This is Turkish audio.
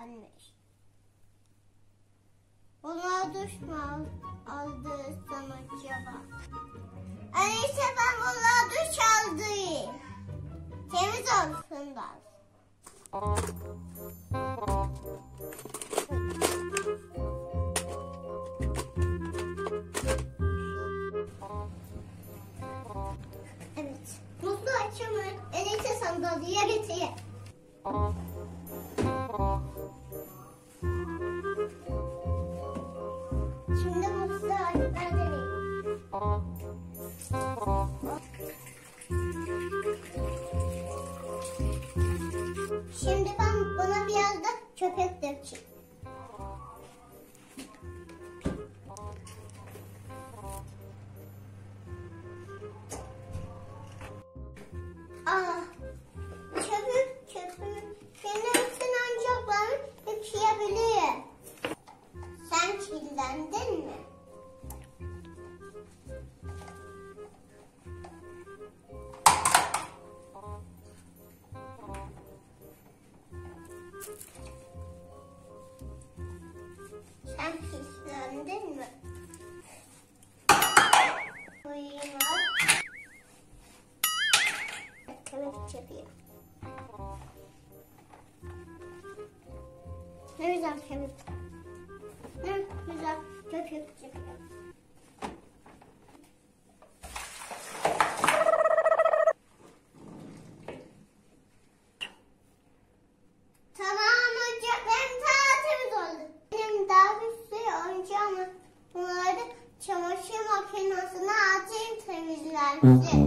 kirlenmiş. Bunlar duş mu aldırsam acaba? Öyleyse ben bunlar duş aldırayım. Temiz olsunlar. Evet. Musluğu açamıyor. Enes'e sandalye getireyim. Şimdi musluğu açmalıyım. Şimdi ben buna biraz da köpük dökeyim. Köpük. Enesin oyuncaklarını yıkayabilirim. Sen kirlendin mi? Sen pislendin mi? Uyuma. Köpük çapıyor. Ne güzel köpük. Ne güzel köpük çapıyor. Tamam, oyuncaklarım tertemiz oldu. Benim daha bir sürü oyuncağım var. Bunları çamaşır makinesine atayım, temizlensin.